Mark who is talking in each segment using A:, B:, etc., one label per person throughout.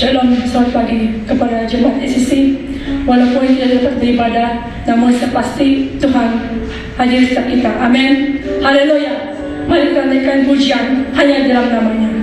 A: Shalom, selamat pagi kepada jemaat ECC. Walaupun tidak dapat beribadah, namun sepasti Tuhan hadir setiap kita. Amin. Haleluya. Mari kita naikkan pujian hanya dalam namanya.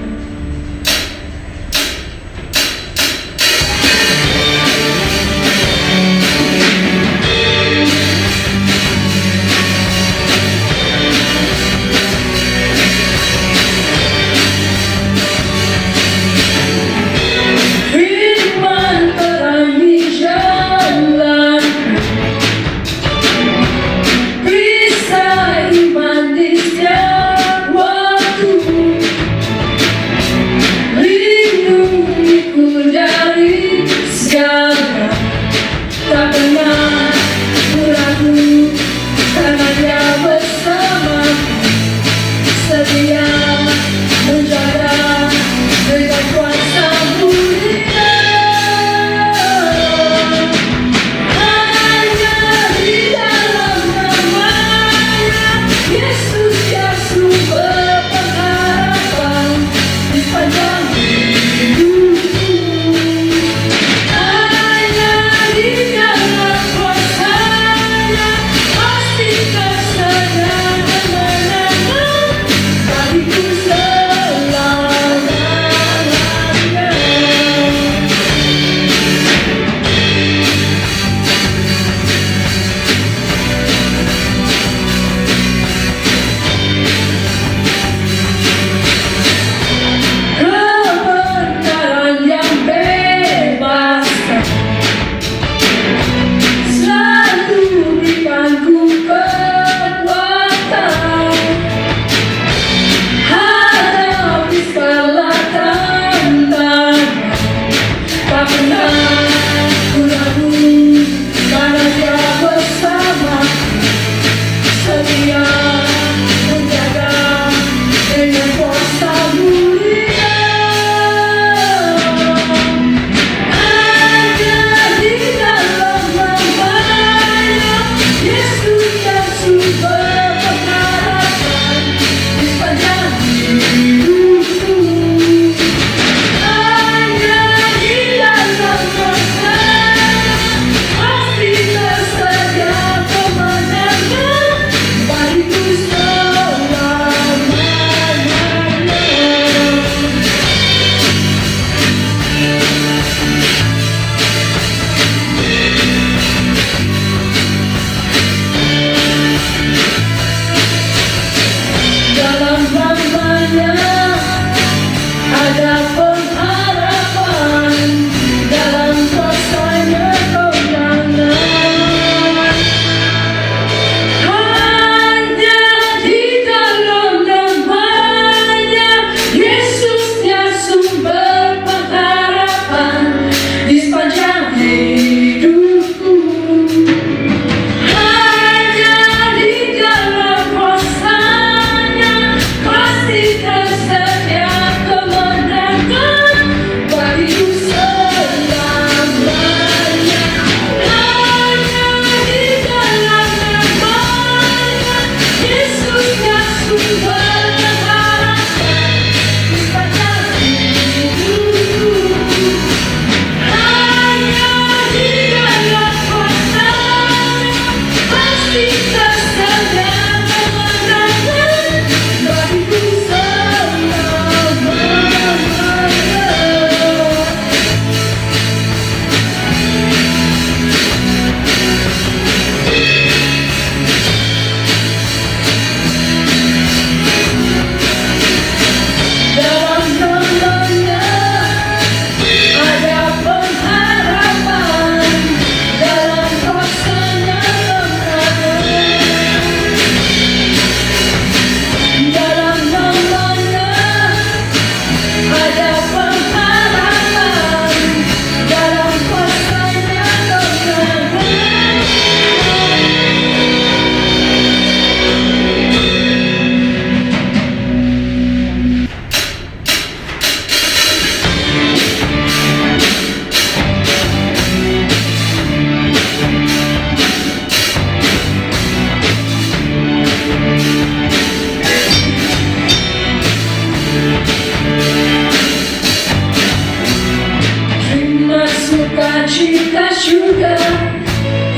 A: sukacita syurga,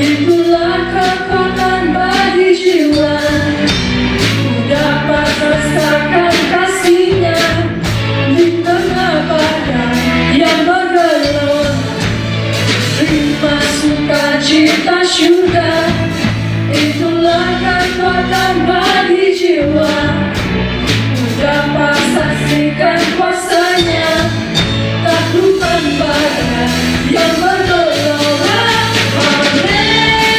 A: itulah kekuatan bagi jiwa. Ku dapat rasakan kasihnya di tengah badai yang bergelora. Terima sukacita syurga, itulah kekuatan bagi jiwa. Ku dapat saksikan kuasanya, taklukan badai yang bergelora. Haleluya,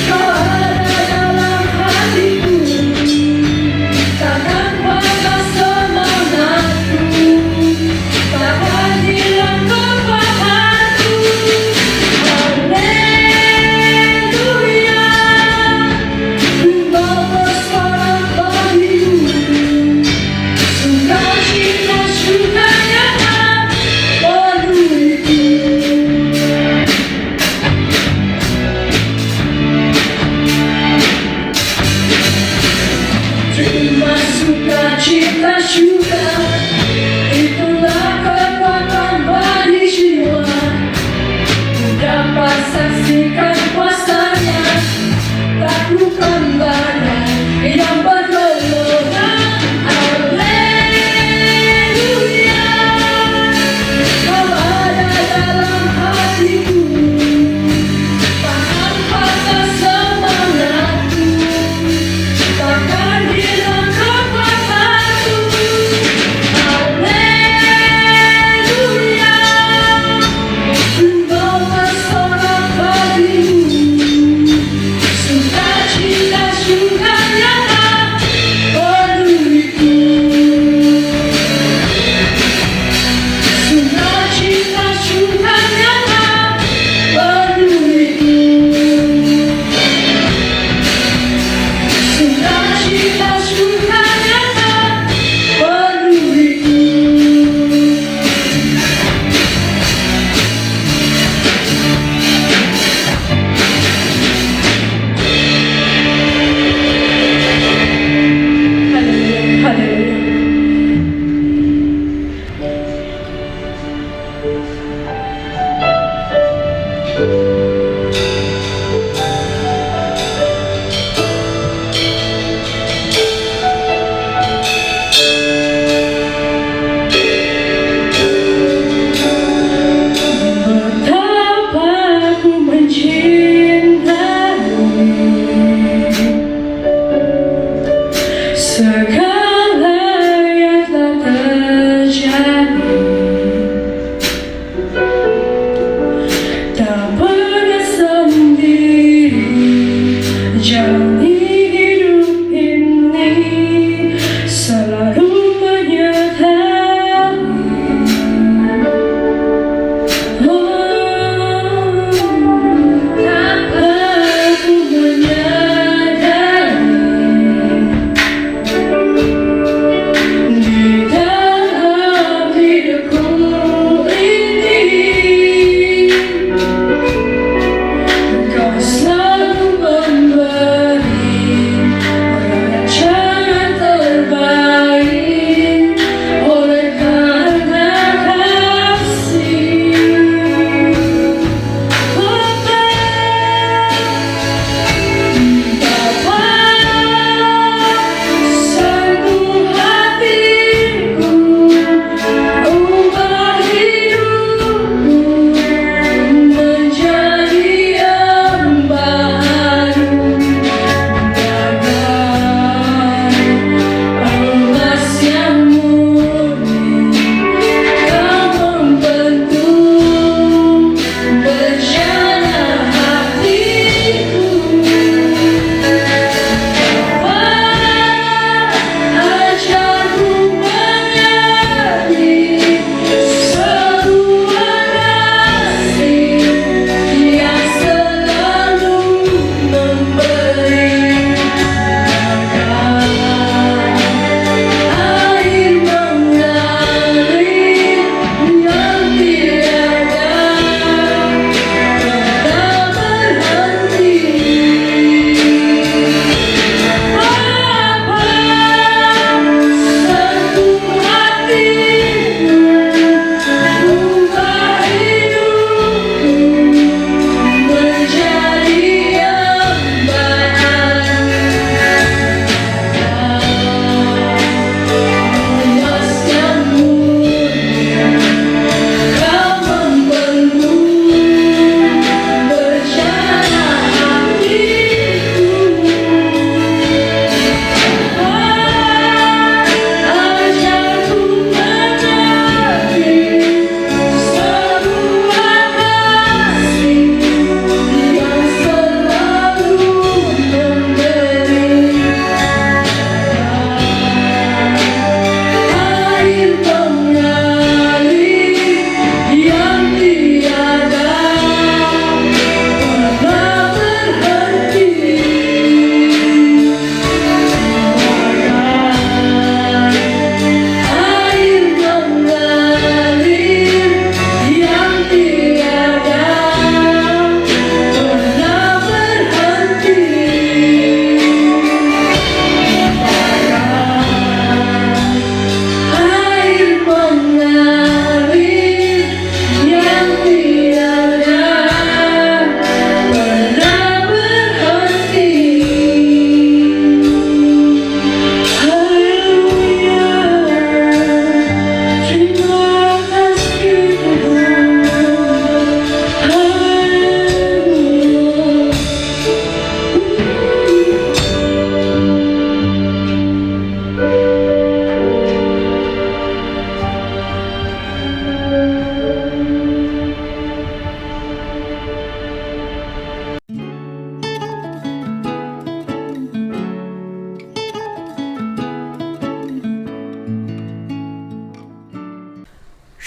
A: kau ada dalam hatiku, takkan patah semangatku, takkan hilang kekuatanku. Haleluya, ku mau bersorak bagimu, sukacita syurga yang memenuhiku. Terima sukacita syurga, itulah kekuatan bagi jiwa. Ku dapat saksikan kuasanya, taklukan badai yang bergelora. Haleluya, kau ada dalam hatiku, takkan patah semangatku, takkan hilang kekuatanku. Haleluya, ku mau bersorak bagimu, sukacita syurga yang memenuhiku. Sukacita syurga yang memenuhiku. Sukacita syurga yang memenuhiku. Haleluya, haleluya. Betapa ku mencintaimu, segala yang telah terjadi tak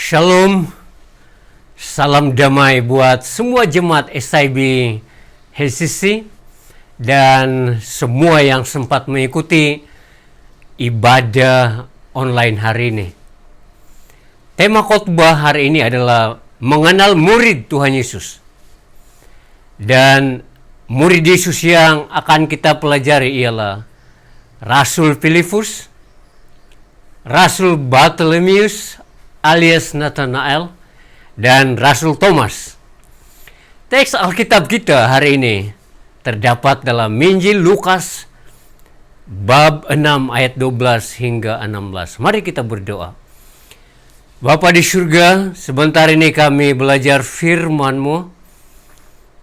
B: Shalom, salam damai buat semua jemaat SIB HCC dan semua yang sempat mengikuti ibadah online hari ini. Tema khotbah hari ini adalah mengenal murid Tuhan Yesus. Dan murid Yesus yang akan kita pelajari ialah Rasul Filipus, Rasul Bartolomeus alias Nathanael, dan Rasul Thomas. Teks Alkitab kita hari ini terdapat dalam Injil Lukas bab 6 ayat 12 hingga 16. Mari kita berdoa. Bapa di surga, sebentar ini kami belajar firman-Mu.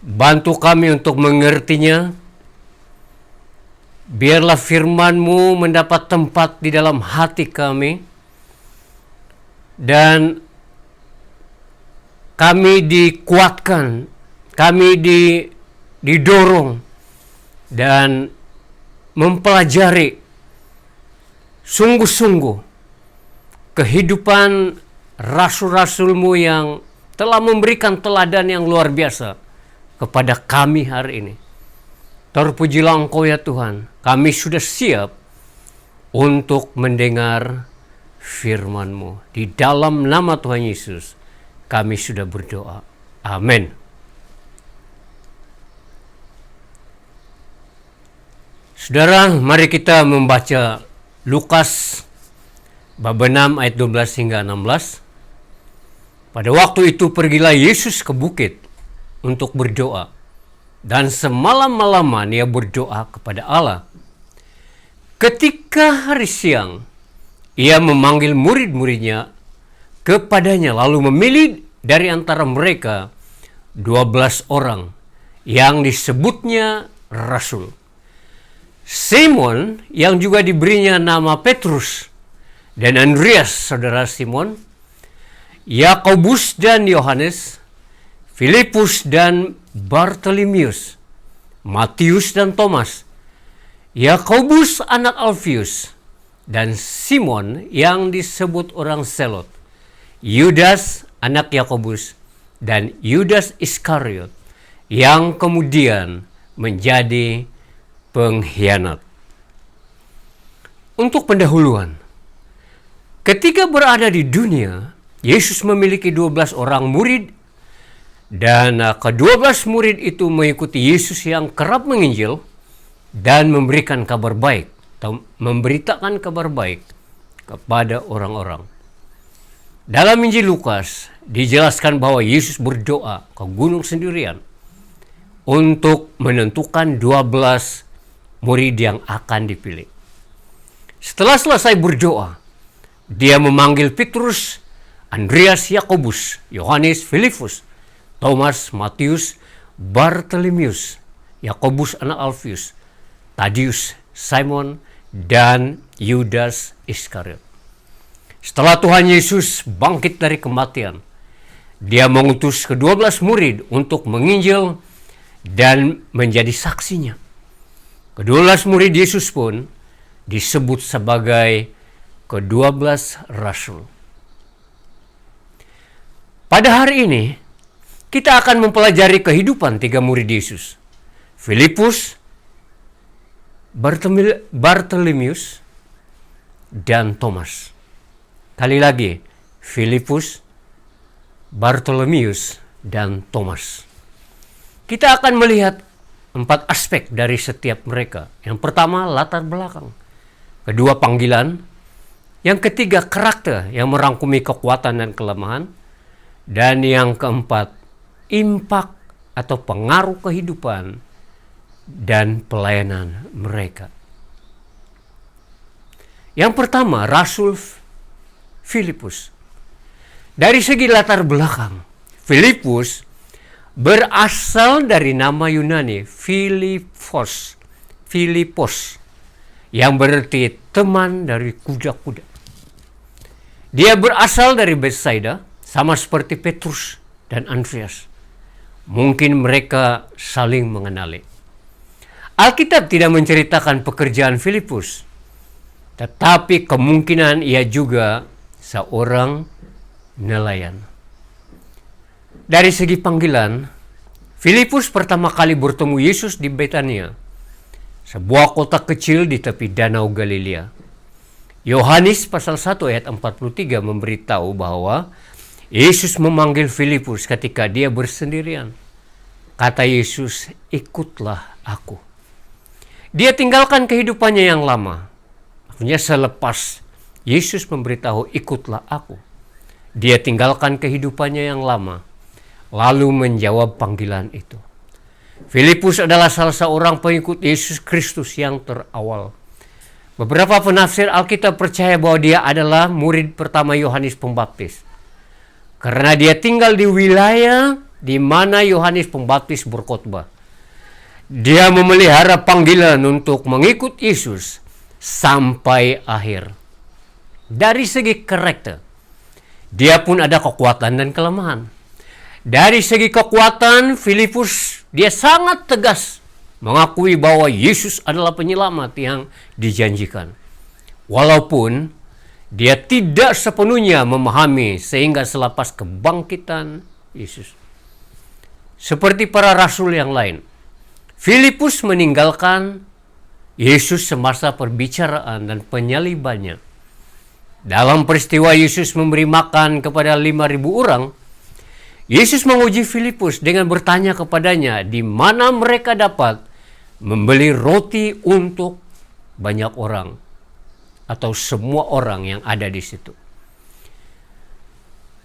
B: Bantu kami untuk mengertinya. Biarlah firman-Mu mendapat tempat di dalam hati kami. Dan kami dikuatkan, kami didorong dan mempelajari sungguh-sungguh kehidupan rasul-rasul-Mu yang telah memberikan teladan yang luar biasa kepada kami hari ini. Terpujilah Engkau ya Tuhan, kami sudah siap untuk mendengar firman-Mu. Di dalam nama Tuhan Yesus, kami sudah berdoa. Amin. Saudara, mari kita membaca Lukas bab 6 ayat 12 hingga 16. Pada waktu itu pergilah Yesus ke bukit untuk berdoa. Dan semalam-malaman ia berdoa kepada Allah. Ketika hari siang, ia memanggil murid-muridnya kepadanya, lalu memilih dari antara mereka 12 orang yang disebutnya rasul. Simon yang juga diberinya nama Petrus dan Andreas saudara Simon, Yakobus dan Yohanes, Filipus dan Bartolomeus, Matius dan Thomas, Yakobus anak Alfius, dan Simon yang disebut orang Selot, Yudas anak Yakobus, dan Yudas Iskariot yang kemudian menjadi pengkhianat. Untuk pendahuluan, ketika berada di dunia, Yesus memiliki 12 orang murid, dan ke-12 murid itu mengikuti Yesus yang kerap menginjil dan memberikan kabar baik, atau memberitakan kabar baik kepada orang-orang. Dalam Injil Lukas dijelaskan bahwa Yesus berdoa ke gunung sendirian untuk menentukan 12 murid yang akan dipilih. Setelah selesai berdoa, dia memanggil Petrus, Andreas, Yakobus, Yohanes, Filipus, Thomas, Matius, Bartolomeus, Yakobus anak Alfius, Tadius, Simon, dan Yudas Iskariot. Setelah Tuhan Yesus bangkit dari kematian, dia mengutus ke-12 murid untuk menginjil dan menjadi saksinya. Ke-12 murid Yesus pun disebut sebagai ke-12 rasul. Pada hari ini, kita akan mempelajari kehidupan 3 murid Yesus. Filipus, Bartolomeus, dan Thomas. Kali lagi, Filipus, Bartolomeus, dan Thomas. Kita akan melihat 4 aspek dari setiap mereka. Yang pertama, latar belakang. Kedua, panggilan. Yang ketiga, karakter yang merangkumi kekuatan dan kelemahan. Dan yang keempat, impak atau pengaruh kehidupan dan pelayanan mereka. Yang pertama, Rasul Filipus. Dari segi latar belakang, Filipus berasal dari nama Yunani Filipos, yang berarti teman dari kuda-kuda. Dia berasal dari Bethsaida, sama seperti Petrus dan Andreas. Mungkin mereka saling mengenali. Alkitab tidak menceritakan pekerjaan Filipus, tetapi kemungkinan ia juga seorang nelayan. Dari segi panggilan, Filipus pertama kali bertemu Yesus di Betania, sebuah kota kecil di tepi Danau Galilea. Yohanes pasal 1 ayat 43 memberitahu bahwa Yesus memanggil Filipus ketika dia bersendirian. Kata Yesus, "Ikutlah aku." Dia tinggalkan kehidupannya yang lama. Artinya selepas Yesus memberitahu, "Ikutlah aku," dia tinggalkan kehidupannya yang lama, lalu menjawab panggilan itu. Filipus adalah salah seorang pengikut Yesus Kristus yang terawal. Beberapa penafsir Alkitab percaya bahwa dia adalah murid pertama Yohanes Pembaptis, karena dia tinggal di wilayah di mana Yohanes Pembaptis berkhotbah. Dia memelihara panggilan untuk mengikut Yesus sampai akhir. Dari segi karakter, dia pun ada kekuatan dan kelemahan. Dari segi kekuatan, Filipus dia sangat tegas mengakui bahwa Yesus adalah penyelamat yang dijanjikan. Walaupun dia tidak sepenuhnya memahami sehingga selepas kebangkitan Yesus. Seperti para rasul yang lain, Filipus meninggalkan Yesus semasa perbicaraan dan penyalibannya. Dalam peristiwa Yesus memberi makan kepada 5.000 orang, Yesus menguji Filipus dengan bertanya kepadanya di mana mereka dapat membeli roti untuk banyak orang atau semua orang yang ada di situ.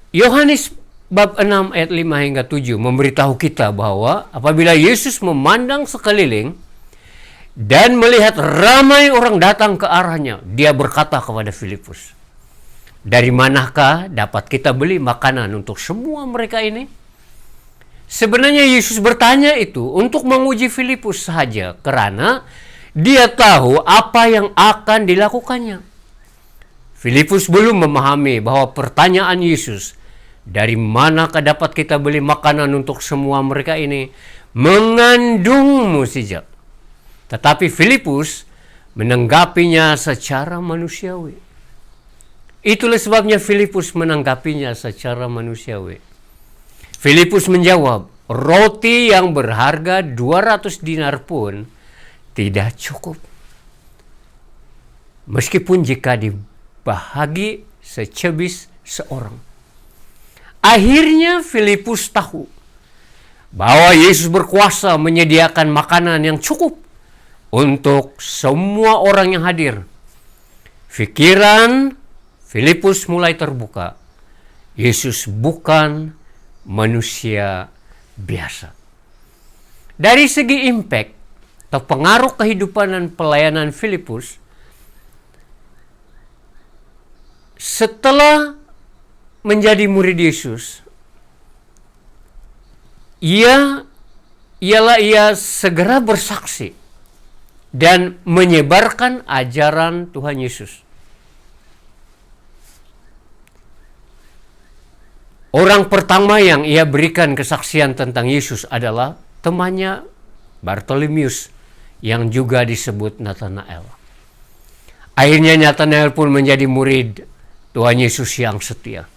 B: Yohanes bab 6 ayat 5 hingga 7 memberitahu kita bahwa apabila Yesus memandang sekeliling dan melihat ramai orang datang ke arahnya, dia berkata kepada Filipus, "Dari manakah dapat kita beli makanan untuk semua mereka ini?" Sebenarnya Yesus bertanya itu untuk menguji Filipus saja, karena dia tahu apa yang akan dilakukannya. Filipus belum memahami bahwa pertanyaan Yesus, "Dari manakah dapat kita beli makanan untuk semua mereka ini?" mengandung mukjizat. Tetapi Filipus menanggapinya secara manusiawi. Itulah sebabnya Filipus menanggapinya secara manusiawi. Filipus menjawab, "Roti yang berharga 200 dinar pun tidak cukup. Meskipun jika dibahagi secebis seorang." Akhirnya Filipus tahu bahwa Yesus berkuasa menyediakan makanan yang cukup untuk semua orang yang hadir. Pikiran Filipus mulai terbuka. Yesus bukan manusia biasa. Dari segi impact atau pengaruh kehidupan dan pelayanan Filipus, setelah menjadi murid Yesus, ia segera bersaksi dan menyebarkan ajaran Tuhan Yesus. Orang pertama yang ia berikan kesaksian tentang Yesus adalah temannya Bartolomeus, yang juga disebut Nathanael. Akhirnya Nathanael pun menjadi murid Tuhan Yesus yang setia.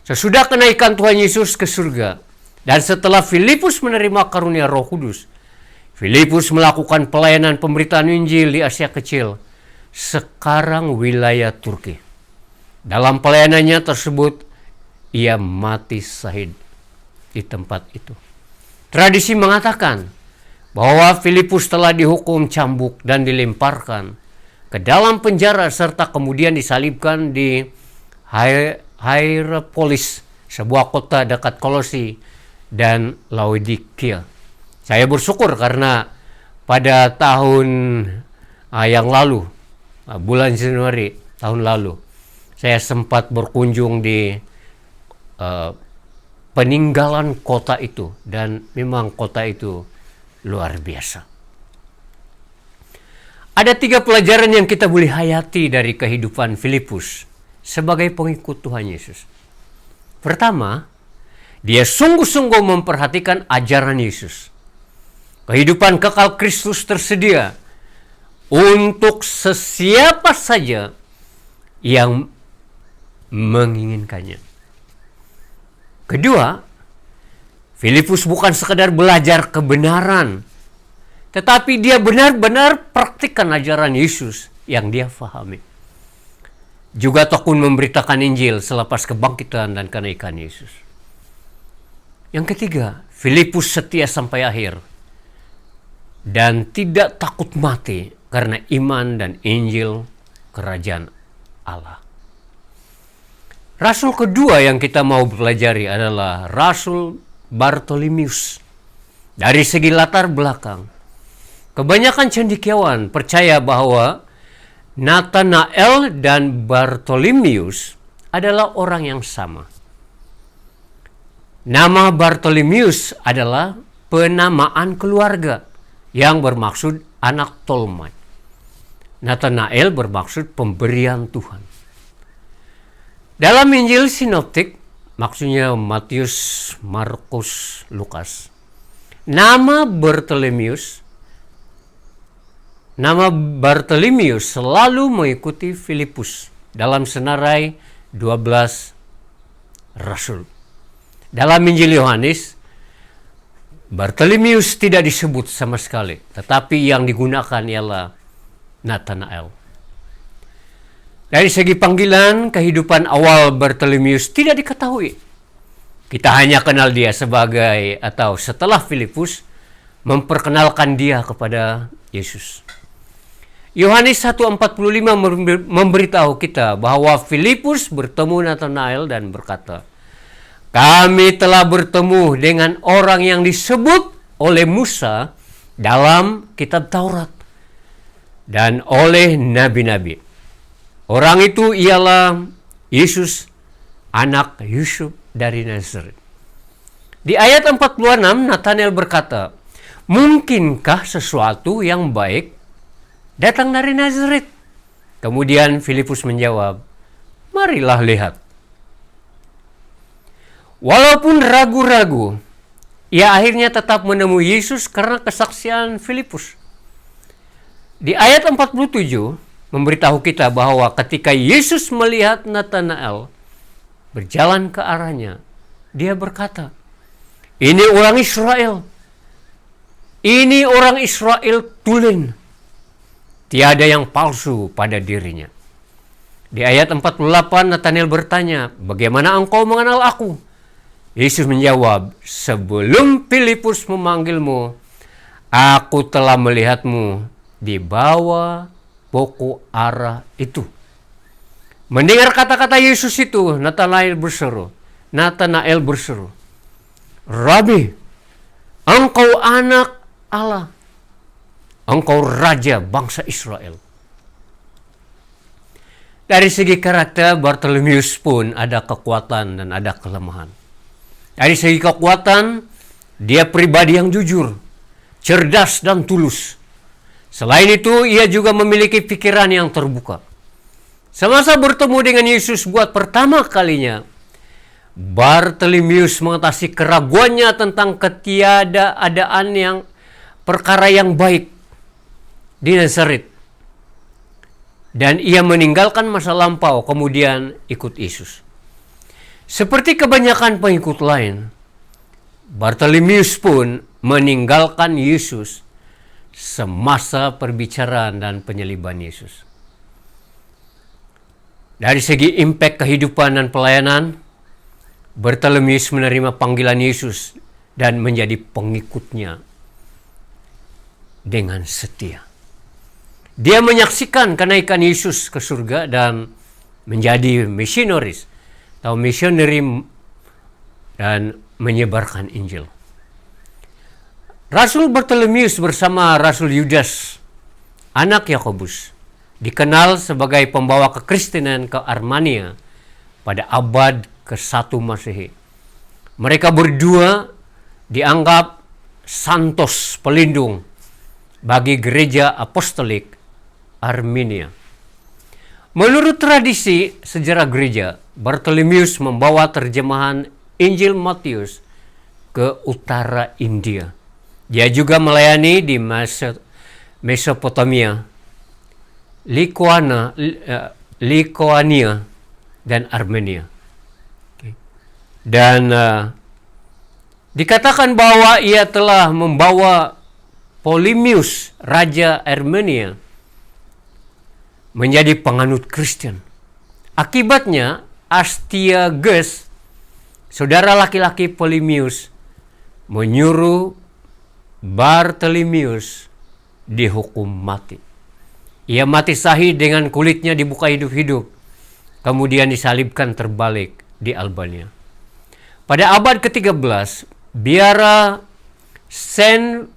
B: Sesudah kenaikan Tuhan Yesus ke surga, dan setelah Filipus menerima karunia Roh Kudus, Filipus melakukan pelayanan pemberitaan Injil di Asia Kecil, sekarang wilayah Turki. Dalam pelayanannya tersebut, ia mati syahid di tempat itu. Tradisi mengatakan bahwa Filipus telah dihukum cambuk dan dilemparkan ke dalam penjara serta kemudian disalibkan di Hierapolis, sebuah kota dekat Kolosi dan Laodikia. Saya bersyukur karena pada tahun yang lalu, bulan Januari tahun lalu, saya sempat berkunjung di peninggalan kota itu, dan memang kota itu luar biasa. Ada 3 pelajaran yang kita boleh hayati dari kehidupan Filipus sebagai pengikut Tuhan Yesus. Pertama, dia sungguh-sungguh memperhatikan ajaran Yesus. Kehidupan kekal Kristus tersedia untuk sesiapa saja yang menginginkannya. Kedua, Filipus bukan sekadar belajar kebenaran, tetapi dia benar-benar praktikkan ajaran Yesus yang dia fahami. Juga tekun memberitakan Injil selepas kebangkitan dan kenaikan Yesus. Yang ketiga, Filipus setia sampai akhir dan tidak takut mati karena iman dan Injil kerajaan Allah. Rasul kedua yang kita mau pelajari adalah Rasul Bartolomeus. Dari segi latar belakang, kebanyakan cendekiawan percaya bahwa Nathanael dan Bartolomeus adalah orang yang sama. Nama Bartolomeus adalah penamaan keluarga yang bermaksud anak tolmai. Nathanael bermaksud pemberian Tuhan. Dalam Injil Sinoptik, maksudnya Matius, Markus, Lukas, nama Bartolomeus selalu mengikuti Filipus dalam senarai 12 rasul. Dalam Injil Yohanes, Bartolomeus tidak disebut sama sekali, tetapi yang digunakan ialah Nathanael. Dari segi panggilan, kehidupan awal Bartolomeus tidak diketahui. Kita hanya kenal dia sebagai atau setelah Filipus memperkenalkan dia kepada Yesus. Yohanes 1:45 memberitahu kita bahwa Filipus bertemu Nathanael dan berkata, "Kami telah bertemu dengan orang yang disebut oleh Musa dalam kitab Taurat dan oleh nabi-nabi. Orang itu ialah Yesus, anak Yusuf dari Nazaret." Di ayat 46, Nathanael berkata, "Mungkinkah sesuatu yang baik datang dari Nazaret?" Kemudian Filipus menjawab, "Marilah lihat." Walaupun ragu-ragu, ia akhirnya tetap menemui Yesus karena kesaksian Filipus. Di ayat 47, memberitahu kita bahwa ketika Yesus melihat Nathanael berjalan ke arahnya, dia berkata, "Ini orang Israel. Ini orang Israel tulen. Tiada yang palsu pada dirinya." Di ayat 48, Nathanael bertanya, "Bagaimana engkau mengenal aku?" Yesus menjawab, "Sebelum Filipus memanggilmu, aku telah melihatmu di bawah pokok ara itu." Mendengar kata-kata Yesus itu, Nathanael berseru, "Rabi, engkau anak Allah. Engkau raja bangsa Israel." Dari segi karakter, Bartolomeus pun ada kekuatan dan ada kelemahan. Dari segi kekuatan, dia pribadi yang jujur, cerdas dan tulus. Selain itu, ia juga memiliki pikiran yang terbuka. Semasa bertemu dengan Yesus buat pertama kalinya, Bartolomeus mengatasi keraguannya tentang ketiadaan yang perkara yang baik di Nazaret. Dan ia meninggalkan masa lampau, kemudian ikut Yesus. Seperti kebanyakan pengikut lain, Bartolomeus pun meninggalkan Yesus semasa perbicaraan dan penyaliban Yesus. Dari segi impact kehidupan dan pelayanan, Bartolomeus menerima panggilan Yesus dan menjadi pengikutnya dengan setia. Dia menyaksikan kenaikan Yesus ke surga dan menjadi misionaris atau misioneri dan menyebarkan Injil. Rasul Bartolomeus bersama Rasul Yudas, anak Yakobus, dikenal sebagai pembawa kekristenan ke Armenia pada abad ke-1 Masehi. Mereka berdua dianggap santos pelindung bagi gereja apostolik Armenia. Menurut tradisi sejarah gereja, Bartolomeus membawa terjemahan Injil Matius ke utara India. Dia juga melayani di Mesopotamia, Likoania, dan Armenia. Dan dikatakan bahwa ia telah membawa Polemius, Raja Armenia, menjadi penganut Kristen. Akibatnya, Astyages, saudara laki-laki Polemius, menyuruh Bartholomeus dihukum mati. Ia mati sahih dengan kulitnya dibuka hidup-hidup, kemudian disalibkan terbalik di Albania. Pada abad ke-13, biara Saint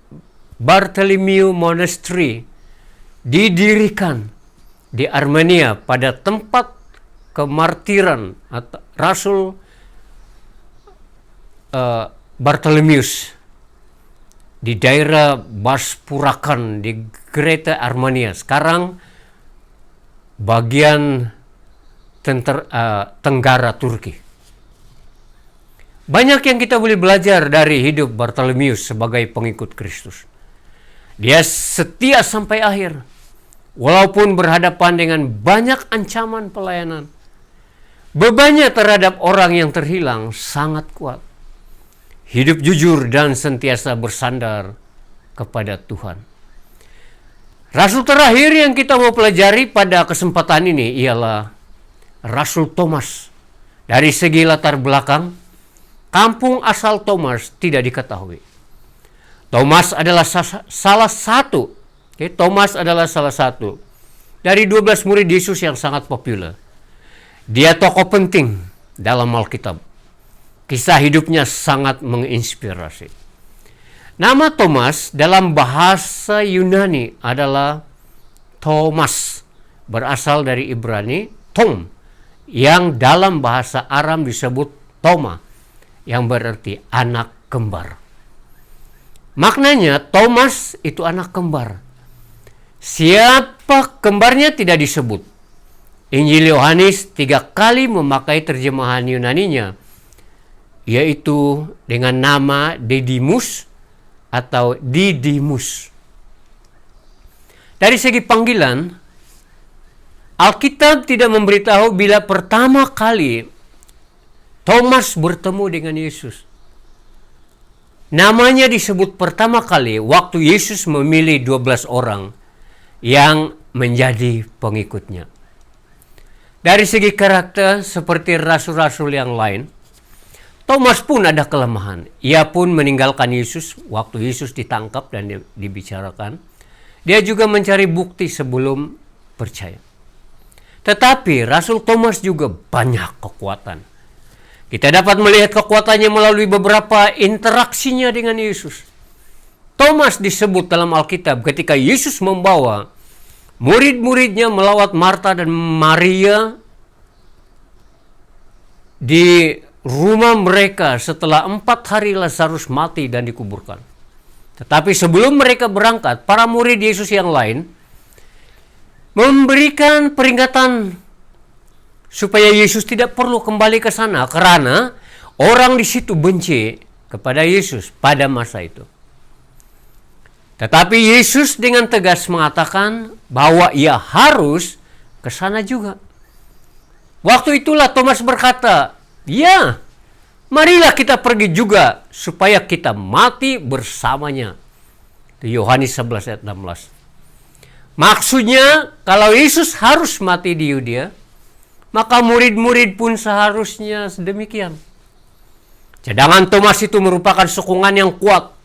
B: Bartholomew Monastery didirikan di Armenia pada tempat kemartiran Rasul Bartholomeus di daerah Baspurakan di Greta Armenia, sekarang bagian tenggara Turki. Banyak yang kita boleh belajar dari hidup Bartholomeus sebagai pengikut Kristus. Dia setia sampai akhir, walaupun berhadapan dengan banyak ancaman pelayanan. Bebannya terhadap orang yang terhilang sangat kuat. Hidup jujur dan sentiasa bersandar kepada Tuhan. Rasul terakhir yang kita mau pelajari pada kesempatan ini ialah Rasul Thomas. Dari segi latar belakang, kampung asal Thomas tidak diketahui. Thomas adalah salah satu dari 12 murid Yesus yang sangat populer. Dia tokoh penting dalam Alkitab. Kisah hidupnya sangat menginspirasi. Nama Thomas dalam bahasa Yunani adalah Thomas, berasal dari Ibrani Tom, yang dalam bahasa Aram disebut Toma, yang berarti anak kembar. Maknanya Thomas itu anak kembar. Siapa kembarnya tidak disebut. Injil Yohanes 3 kali memakai terjemahan Yunaninya, yaitu dengan nama Didymus atau Didymus. Dari segi panggilan, Alkitab tidak memberitahu bila pertama kali Thomas bertemu dengan Yesus. Namanya disebut pertama kali waktu Yesus memilih 12 orang yang menjadi pengikutnya. Dari segi karakter, seperti rasul-rasul yang lain, Thomas pun ada kelemahan. Ia pun meninggalkan Yesus waktu Yesus ditangkap dan dibicarakan. Dia juga mencari bukti sebelum percaya. Tetapi Rasul Thomas juga banyak kekuatan. Kita dapat melihat kekuatannya melalui beberapa interaksinya dengan Yesus. Thomas disebut dalam Alkitab ketika Yesus membawa murid-muridnya melawat Marta dan Maria di rumah mereka setelah 4 hari Lazarus mati dan dikuburkan. Tetapi sebelum mereka berangkat, para murid Yesus yang lain memberikan peringatan supaya Yesus tidak perlu kembali ke sana karena orang di situ benci kepada Yesus pada masa itu. Tetapi Yesus dengan tegas mengatakan bahwa ia harus ke sana juga. Waktu itulah Thomas berkata, "Ya, marilah kita pergi juga supaya kita mati bersamanya." Itu Yohanes 11 ayat 16. Maksudnya, kalau Yesus harus mati di Yudea, maka murid-murid pun seharusnya sedemikian. Cadangan Thomas itu merupakan sokongan yang kuat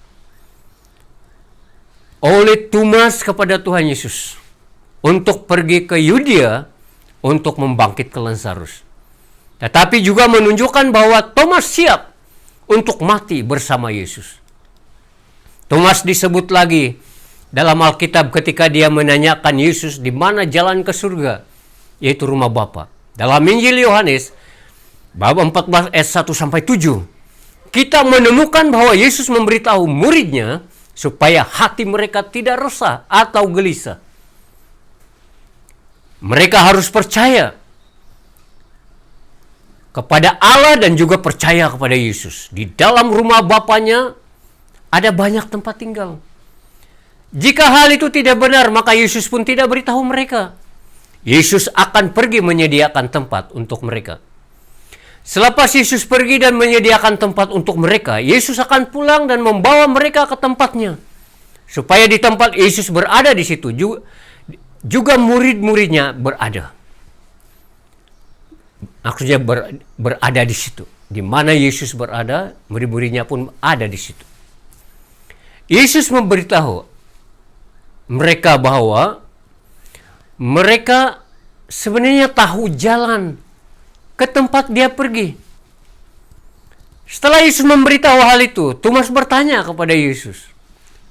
B: oleh Thomas kepada Tuhan Yesus untuk pergi ke Yudea untuk membangkitkan Lazarus. Tetapi juga menunjukkan bahwa Thomas siap untuk mati bersama Yesus. Thomas disebut lagi dalam Alkitab ketika dia menanyakan Yesus di mana jalan ke surga, yaitu rumah Bapa. Dalam Injil Yohanes bab 14 ayat 1-7, kita menemukan bahwa Yesus memberitahu muridnya supaya hati mereka tidak resah atau gelisah. Mereka harus percaya kepada Allah dan juga percaya kepada Yesus. Di dalam rumah Bapanya ada banyak tempat tinggal. Jika hal itu tidak benar, maka Yesus pun tidak beritahu mereka. Yesus akan pergi menyediakan tempat untuk mereka. Selepas Yesus pergi dan menyediakan tempat untuk mereka, Yesus akan pulang dan membawa mereka ke tempatnya. Supaya di tempat Yesus berada di situ, juga murid-muridnya berada. Maksudnya berada di situ. Di mana Yesus berada, murid-muridnya pun ada di situ. Yesus memberitahu mereka bahwa mereka sebenarnya tahu jalan ke tempat dia pergi. Setelah Yesus memberitahu hal itu, Thomas bertanya kepada Yesus,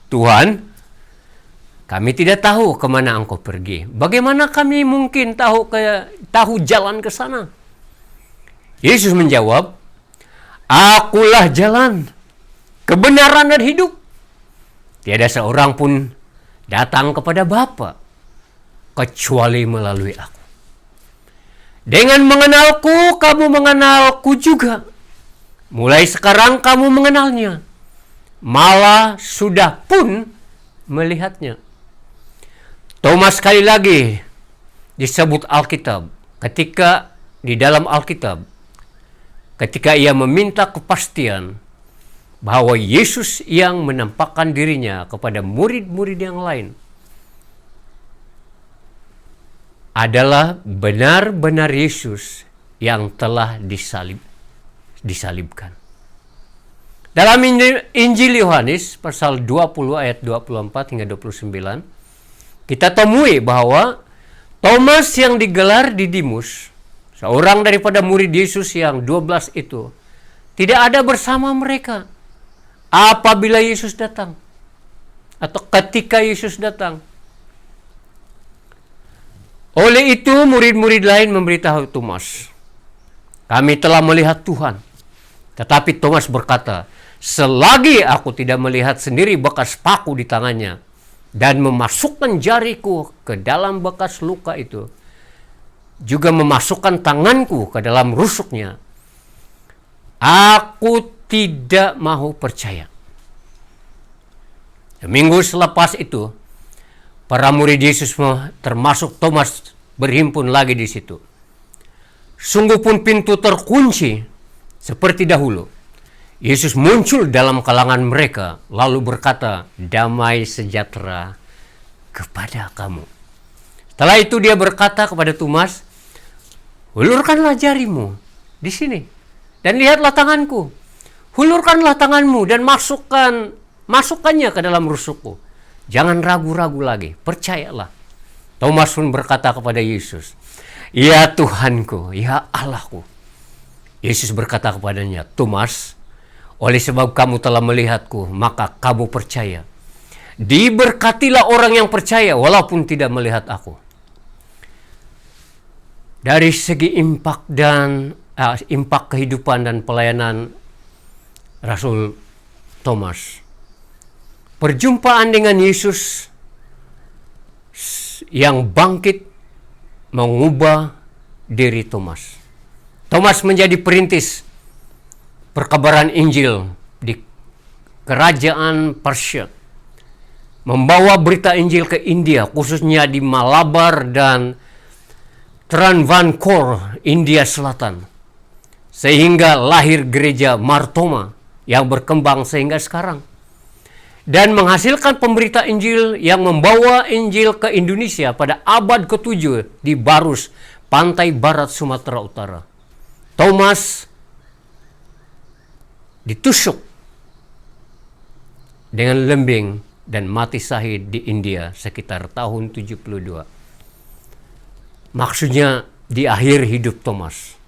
B: "Tuhan, kami tidak tahu kemana Engkau pergi. Bagaimana kami mungkin tahu jalan ke sana?" Yesus menjawab, "Akulah jalan, kebenaran dan hidup. Tiada seorang pun datang kepada Bapa kecuali melalui Aku. Dengan mengenalku, kamu mengenalku juga. Mulai sekarang kamu mengenalnya, malah sudah pun melihatnya." Thomas sekali lagi disebut Alkitab ketika di dalam Alkitab, ketika ia meminta kepastian bahwa Yesus yang menampakkan dirinya kepada murid-murid yang lain adalah benar-benar Yesus yang telah disalibkan. Dalam Injil Yohanes pasal 20 ayat 24 hingga 29, kita temui bahwa Thomas yang digelar Didimus, seorang daripada murid Yesus yang 12 itu, tidak ada bersama mereka apabila Yesus datang atau ketika Yesus datang. Oleh itu murid-murid lain memberitahu Thomas, "Kami telah melihat Tuhan." Tetapi Thomas berkata, "Selagi aku tidak melihat sendiri bekas paku di tangannya dan memasukkan jariku ke dalam bekas luka itu, juga memasukkan tanganku ke dalam rusuknya, aku tidak mau percaya." Seminggu selepas itu, para murid Yesus termasuk Thomas berhimpun lagi di situ. Sungguh pun pintu terkunci seperti dahulu. Yesus muncul dalam kalangan mereka lalu berkata, "Damai sejahtera kepada kamu." Setelah itu dia berkata kepada Thomas, "Hulurkanlah jarimu di sini dan lihatlah tanganku. Hulurkanlah tanganmu dan masukkannya ke dalam rusukku. Jangan ragu-ragu lagi, percayalah." Thomas pun berkata kepada Yesus, "Ya Tuhanku, ya Allahku." Yesus berkata kepadanya, "Thomas, oleh sebab kamu telah melihatku, maka kamu percaya. Diberkatilah orang yang percaya walaupun tidak melihat aku." Dari segi impak kehidupan dan pelayanan Rasul Thomas, perjumpaan dengan Yesus yang bangkit mengubah diri Thomas. Thomas menjadi perintis perkabaran Injil di kerajaan Persia, membawa berita Injil ke India, khususnya di Malabar dan Travancore, India Selatan, sehingga lahir gereja Martoma yang berkembang sehingga sekarang, dan menghasilkan pemberita Injil yang membawa Injil ke Indonesia pada abad ke-7 di Barus, pantai barat Sumatera Utara. Thomas ditusuk dengan lembing dan mati syahid di India sekitar tahun 72. Maksudnya di akhir hidup Thomas,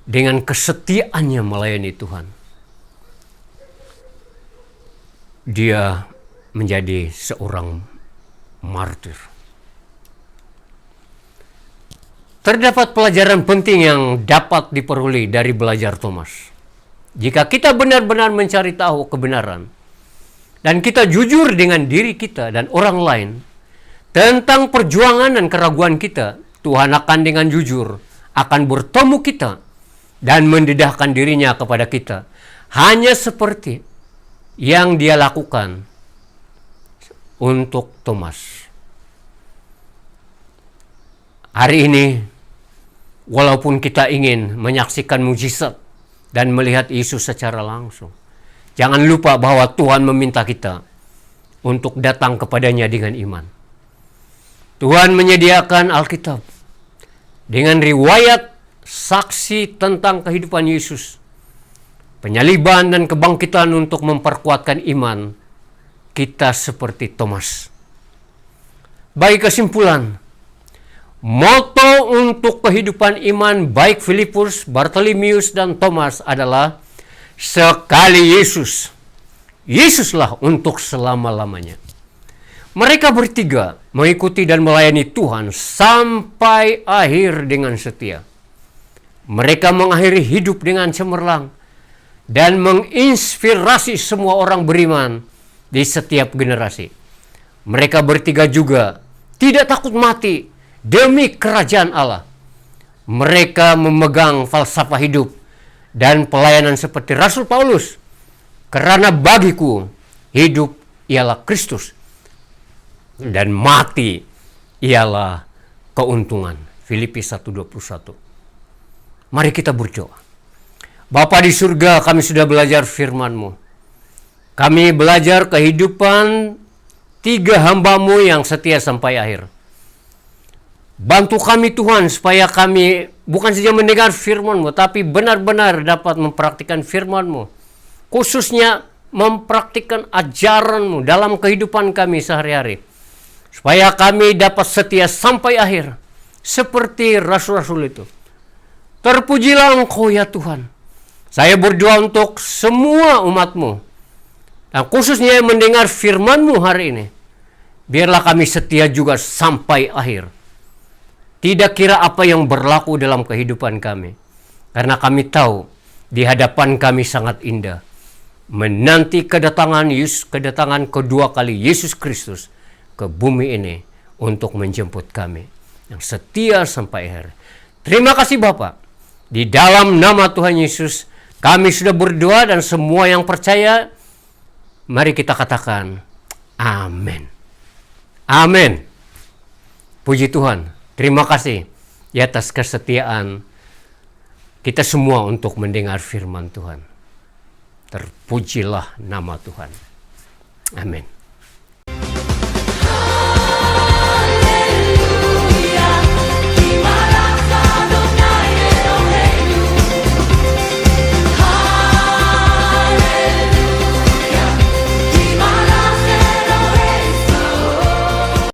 B: dengan kesetiaannya melayani Tuhan, dia menjadi seorang martir. Terdapat pelajaran penting yang dapat diperoleh dari belajar Thomas. Jika kita benar-benar mencari tahu kebenaran, dan kita jujur dengan diri kita dan orang lain tentang perjuangan dan keraguan kita, Tuhan akan dengan jujur akan bertemu kita dan mendedahkan dirinya kepada kita, hanya seperti yang dia lakukan untuk Thomas. Hari ini walaupun kita ingin menyaksikan mujizat dan melihat Yesus secara langsung. Jangan lupa bahwa Tuhan meminta kita untuk datang kepadanya dengan iman. Tuhan menyediakan Alkitab dengan riwayat saksi tentang kehidupan Yesus, penyaliban dan kebangkitan untuk memperkuatkan iman kita seperti Thomas. Bagi kesimpulan, moto untuk kehidupan iman baik Filipus, Bartolomeus, dan Thomas adalah sekali Yesus, Yesuslah untuk selama-lamanya. Mereka bertiga mengikuti dan melayani Tuhan sampai akhir dengan setia. Mereka mengakhiri hidup dengan cemerlang dan menginspirasi semua orang beriman di setiap generasi. Mereka bertiga juga tidak takut mati demi kerajaan Allah. Mereka memegang falsafah hidup dan pelayanan seperti Rasul Paulus. Karena bagiku hidup ialah Kristus dan mati ialah keuntungan. Filipi 1:21. Mari kita berdoa. Bapa di surga, kami sudah belajar firman-Mu. Kami belajar kehidupan 3 hamba-Mu yang setia sampai akhir. Bantu kami Tuhan supaya kami bukan saja mendengar firman-Mu, tapi benar-benar dapat mempraktikkan firman-Mu. Khususnya mempraktikkan ajaran-Mu dalam kehidupan kami sehari-hari. Supaya kami dapat setia sampai akhir. Seperti rasul-rasul itu. Terpujilah Engkau ya Tuhan. Saya berdoa untuk semua umat-Mu. Dan khususnya yang mendengar firman-Mu hari ini. Biarlah kami setia juga sampai akhir. Tidak kira apa yang berlaku dalam kehidupan kami. Karena kami tahu di hadapan kami sangat indah. Menanti kedatangan kedua kali Yesus Kristus ke bumi ini untuk menjemput kami yang setia sampai akhir. Terima kasih Bapa. Di dalam nama Tuhan Yesus kami sudah berdoa dan semua yang percaya mari kita katakan amin. Amin. Puji Tuhan. Terima kasih di atas kesetiaan kita semua untuk mendengar firman Tuhan. Terpujilah nama Tuhan. Amin.